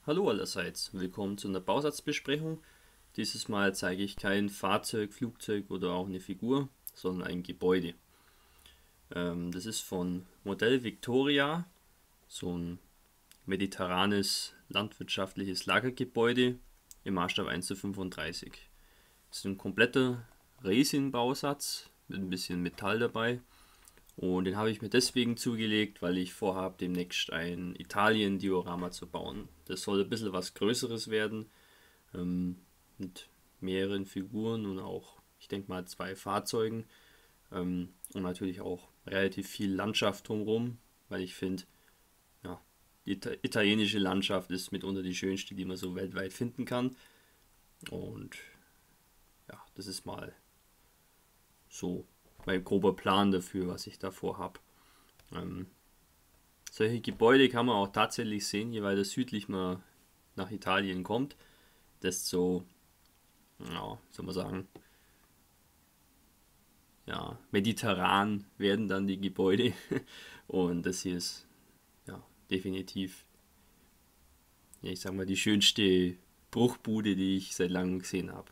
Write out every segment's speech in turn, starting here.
Hallo allerseits, willkommen zu einer Bausatzbesprechung. Dieses Mal zeige ich kein Fahrzeug, Flugzeug oder auch eine Figur, sondern ein Gebäude. Das ist von Modell Victoria, so ein mediterranes landwirtschaftliches Lagergebäude im Maßstab 1:35. Das ist ein kompletter Resin-Bausatz mit ein bisschen Metall dabei. Und den habe ich mir deswegen zugelegt, weil ich vorhabe, demnächst ein Italien-Diorama zu bauen. Das soll ein bisschen was Größeres werden, mit mehreren Figuren und auch, ich denke mal, 2 Fahrzeugen. Und natürlich auch relativ viel Landschaft drumherum, weil ich finde, ja, die italienische Landschaft ist mitunter die schönste, die man so weltweit finden kann. Und ja, das ist mal so mein grober Plan dafür, was ich davor habe. Solche Gebäude kann man auch tatsächlich sehen, je weiter südlich man nach Italien kommt, desto, ja, soll man sagen, ja, mediterran werden dann die Gebäude. Und das hier ist ja definitiv, ja, ich sag mal, die schönste Bruchbude, die ich seit langem gesehen habe.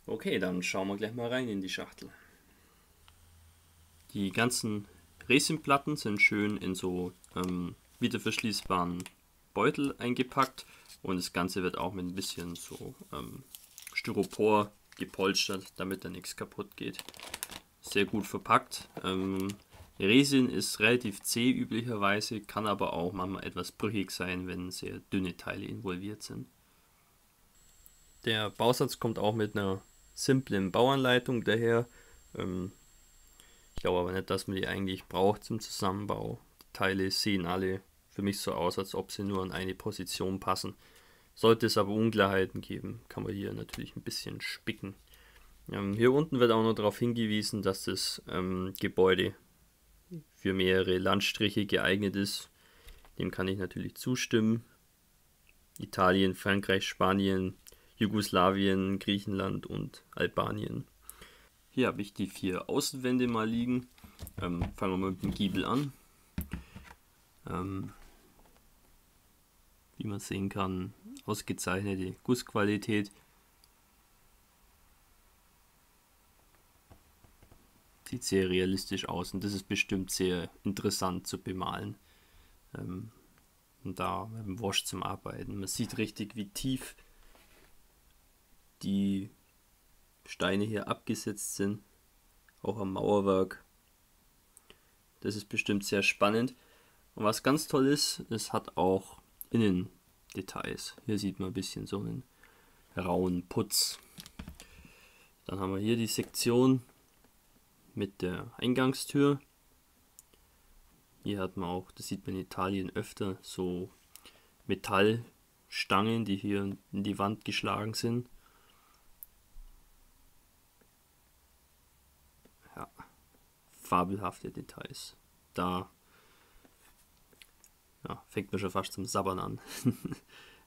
Okay, dann schauen wir gleich mal rein in die Schachtel. Die ganzen Resinplatten sind schön in so wiederverschließbaren Beutel eingepackt und das Ganze wird auch mit ein bisschen so Styropor gepolstert, damit da nichts kaputt geht. Sehr gut verpackt. Resin ist relativ zäh üblicherweise, kann aber auch manchmal etwas brüchig sein, wenn sehr dünne Teile involviert sind. Der Bausatz kommt auch mit einer simplen Bauanleitung daher. Ich glaube aber nicht, dass man die eigentlich braucht zum Zusammenbau. Die Teile sehen alle für mich so aus, als ob sie nur an eine Position passen. Sollte es aber Unklarheiten geben, kann man hier natürlich ein bisschen spicken. Hier unten wird auch noch darauf hingewiesen, dass das Gebäude für mehrere Landstriche geeignet ist. Dem kann ich natürlich zustimmen. Italien, Frankreich, Spanien, Jugoslawien, Griechenland und Albanien. Hier habe ich die 4 Außenwände mal liegen. Fangen wir mal mit dem Giebel an. Wie man sehen kann, ausgezeichnete Gussqualität. Sieht sehr realistisch aus und das ist bestimmt sehr interessant zu bemalen. Und da mit dem Wash zum Arbeiten. Man sieht richtig, wie tief die Steine hier abgesetzt sind, auch am Mauerwerk. Das ist bestimmt sehr spannend. Und was ganz toll ist, es hat auch Innendetails. Hier sieht man ein bisschen so einen rauen Putz. Dann haben wir hier die Sektion mit der Eingangstür. Hier hat man auch, das sieht man in Italien öfter, so Metallstangen, die hier in die Wand geschlagen sind. Ja, fabelhafte Details. Da ja, fängt man schon fast zum Sabbern an.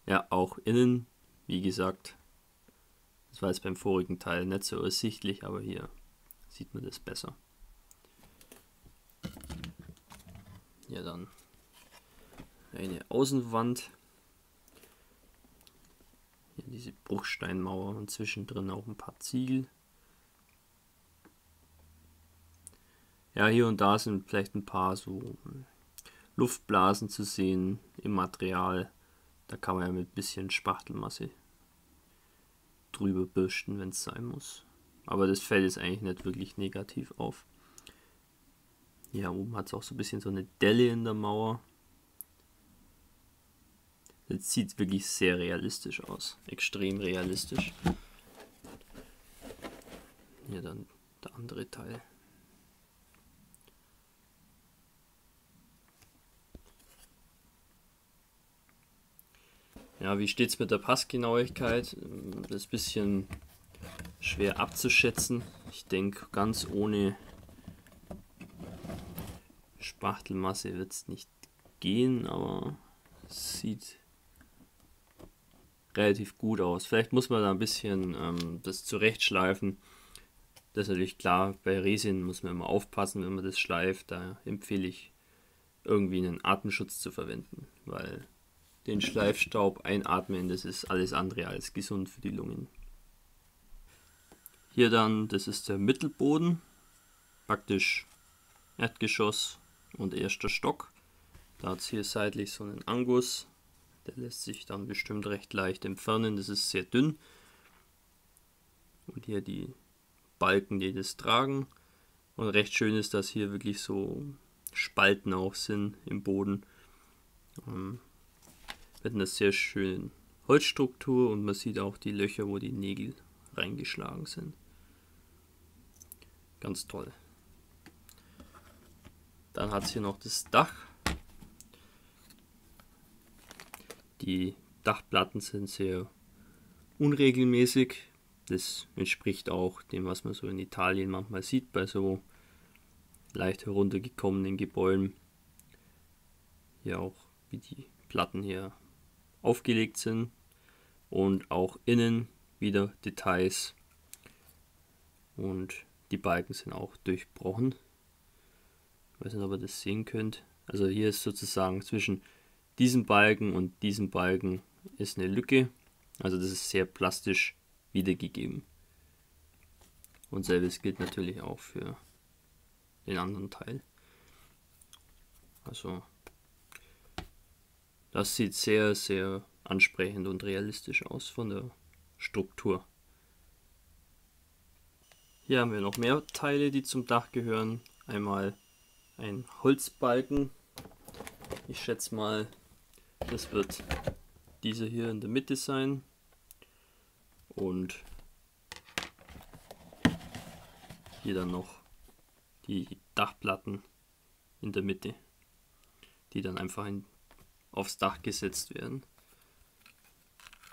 Ja, auch innen, wie gesagt, das war jetzt beim vorigen Teil nicht so ersichtlich, aber hier sieht man das besser. Ja, dann eine Außenwand. Hier diese Bruchsteinmauer und zwischendrin auch ein paar Ziegel. Ja, hier und da sind vielleicht ein paar so Luftblasen zu sehen im Material. Da kann man ja mit ein bisschen Spachtelmasse drüber bürsten, wenn es sein muss. Aber das fällt jetzt eigentlich nicht wirklich negativ auf. Hier oben hat es auch so ein bisschen so eine Delle in der Mauer. Das sieht wirklich sehr realistisch aus. Extrem realistisch. Hier dann der andere Teil. Ja, wie steht es mit der Passgenauigkeit? Das ist ein bisschen schwer abzuschätzen. Ich denke, ganz ohne Spachtelmasse wird es nicht gehen, aber es sieht relativ gut aus. Vielleicht muss man da ein bisschen das zurechtschleifen. Das ist natürlich klar, bei Resin muss man immer aufpassen, wenn man das schleift. Da empfehle ich irgendwie einen Atemschutz zu verwenden, weil den Schleifstaub einatmen. Das ist alles andere als gesund für die Lungen. Hier dann, das ist der Mittelboden, praktisch Erdgeschoss und erster Stock. Da hat es hier seitlich so einen Anguss, der lässt sich dann bestimmt recht leicht entfernen, das ist sehr dünn. Und hier die Balken, die das tragen. Und recht schön ist, dass hier wirklich so Spalten auch sind im Boden. Mit einer sehr schönen Holzstruktur und man sieht auch die Löcher, wo die Nägel reingeschlagen sind. Ganz toll. Dann hat es hier noch das Dach. Die Dachplatten sind sehr unregelmäßig. Das entspricht auch dem, was man so in Italien manchmal sieht, bei so leicht heruntergekommenen Gebäuden. Hier auch, wie die Platten hier aufgelegt sind. Und auch innen wieder Details. Und die Balken sind auch durchbrochen. Ich weiß nicht, ob ihr das sehen könnt. Also hier ist sozusagen zwischen diesem Balken und diesem Balken ist eine Lücke. Also das ist sehr plastisch wiedergegeben. Und selbes gilt natürlich auch für den anderen Teil. Also das sieht sehr, sehr ansprechend und realistisch aus von der Struktur. Hier haben wir noch mehr Teile, die zum Dach gehören. Einmal ein Holzbalken. Ich schätze mal, das wird dieser hier in der Mitte sein. Und hier dann noch die Dachplatten in der Mitte, die dann einfach aufs Dach gesetzt werden.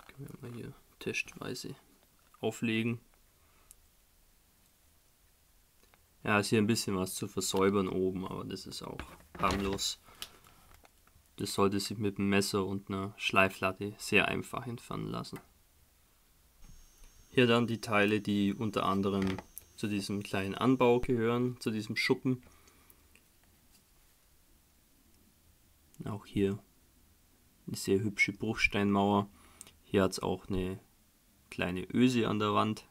Können wir mal hier testweise auflegen. Ja, ist hier ein bisschen was zu versäubern oben, aber das ist auch harmlos. Das sollte sich mit einem Messer und einer Schleiflatte sehr einfach entfernen lassen. Hier dann die Teile, die unter anderem zu diesem kleinen Anbau gehören, zu diesem Schuppen. Auch hier eine sehr hübsche Bruchsteinmauer. Hier hat es auch eine kleine Öse an der Wand.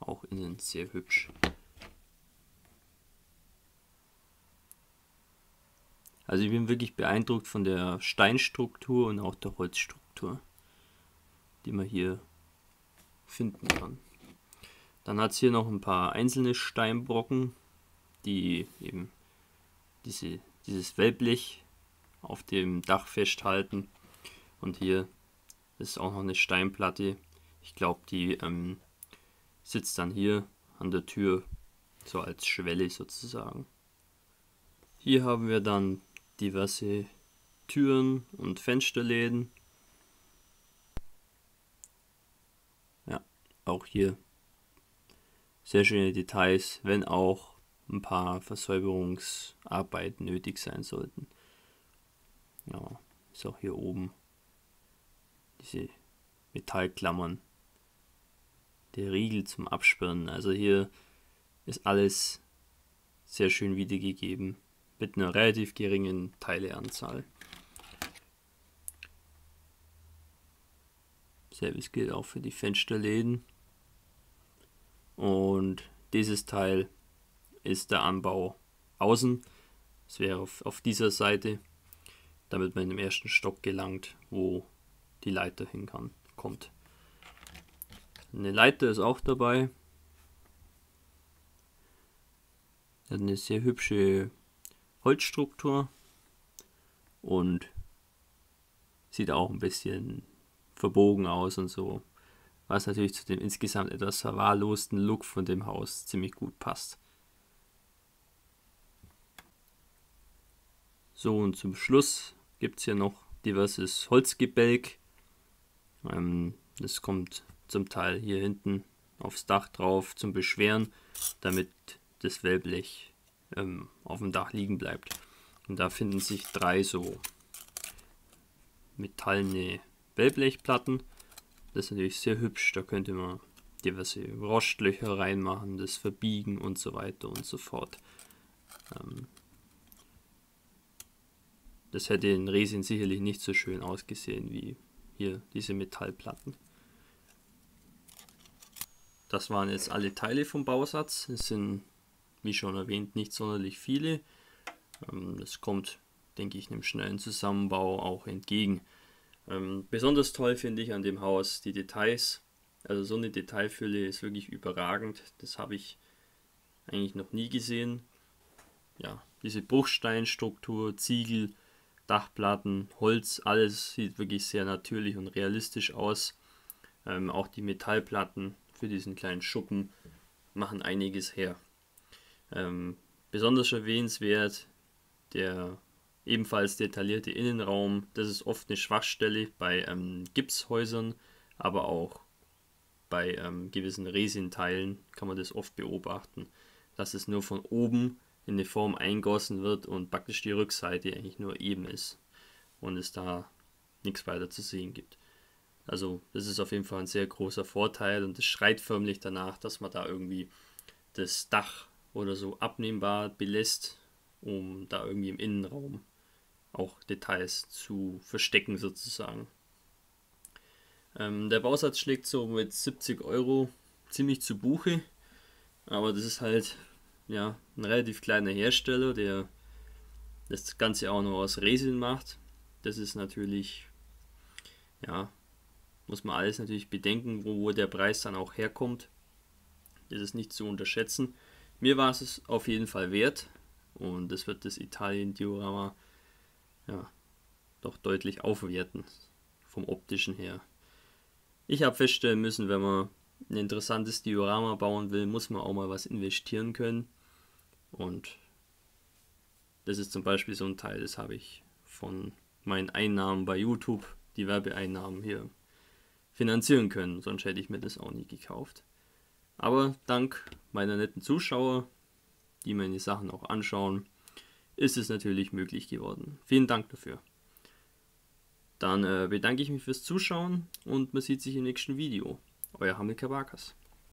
Auch innen sehr hübsch. Also ich bin wirklich beeindruckt von der Steinstruktur und auch der Holzstruktur, die man hier finden kann. Dann hat es hier noch ein paar einzelne Steinbrocken, die eben dieses Wellblech auf dem Dach festhalten. Und hier ist auch noch eine Steinplatte. Ich glaube, die sitzt dann hier an der Tür, so als Schwelle sozusagen. Hier haben wir dann diverse Türen und Fensterläden. Ja, auch hier sehr schöne Details, wenn auch ein paar Versäuberungsarbeiten nötig sein sollten. Ja, ist auch hier oben diese Metallklammern, der Riegel zum Absperren. Also hier ist alles sehr schön wiedergegeben mit einer relativ geringen Teileanzahl. Selbes gilt auch für die Fensterläden. Und dieses Teil ist der Anbau außen. Es wäre auf dieser Seite, damit man in den ersten Stock gelangt, wo die Leiter kommt. Eine Leiter ist auch dabei. Hat eine sehr hübsche Holzstruktur und sieht auch ein bisschen verbogen aus und so, was natürlich zu dem insgesamt etwas verwahrlosten Look von dem Haus ziemlich gut passt. So, und zum Schluss gibt es hier noch diverses Holzgebälk. Das kommt zum Teil hier hinten aufs Dach drauf zum Beschweren, damit das Wellblech auf dem Dach liegen bleibt. Und da finden sich 3 so metallene Wellblechplatten. Das ist natürlich sehr hübsch, da könnte man diverse Rostlöcher reinmachen, das verbiegen und so weiter und so fort. das hätte in Resin sicherlich nicht so schön ausgesehen wie hier diese Metallplatten. Das waren jetzt alle Teile vom Bausatz. Es sind, wie schon erwähnt, nicht sonderlich viele. Das kommt, denke ich, einem schnellen Zusammenbau auch entgegen. Besonders toll finde ich an dem Haus die Details. Also so eine Detailfülle ist wirklich überragend. Das habe ich eigentlich noch nie gesehen. Ja, diese Bruchsteinstruktur, Ziegel, Dachplatten, Holz, alles sieht wirklich sehr natürlich und realistisch aus. Auch die Metallplatten für diesen kleinen Schuppen machen einiges her. Besonders erwähnenswert der ebenfalls detaillierte Innenraum. Das ist oft eine Schwachstelle bei Gipshäusern, aber auch bei gewissen Resinteilen kann man das oft beobachten, dass es nur von oben in eine Form eingossen wird und praktisch die Rückseite eigentlich nur eben ist und es da nichts weiter zu sehen gibt. Also das ist auf jeden Fall ein sehr großer Vorteil und es schreit förmlich danach, dass man da irgendwie das Dach oder so abnehmbar belässt, um da irgendwie im Innenraum auch Details zu verstecken sozusagen. Der Bausatz schlägt so mit 70 Euro ziemlich zu Buche, aber das ist halt ja ein relativ kleiner Hersteller, der das Ganze auch noch aus Resin macht. Das ist natürlich, ja, muss man alles natürlich bedenken, wo der Preis dann auch herkommt. Das ist nicht zu unterschätzen. Mir war es auf jeden Fall wert und das wird das Italien-Diorama ja, doch deutlich aufwerten vom optischen her. Ich habe feststellen müssen, wenn man ein interessantes Diorama bauen will, muss man auch mal was investieren können. Und das ist zum Beispiel so ein Teil, das habe ich von meinen Einnahmen bei YouTube, die Werbeeinnahmen hier, finanzieren können. Sonst hätte ich mir das auch nie gekauft. Aber dank meiner netten Zuschauer, die meine Sachen auch anschauen, ist es natürlich möglich geworden. Vielen Dank dafür. Dann bedanke ich mich fürs Zuschauen und man sieht sich im nächsten Video. Euer Hamilcar Barkas.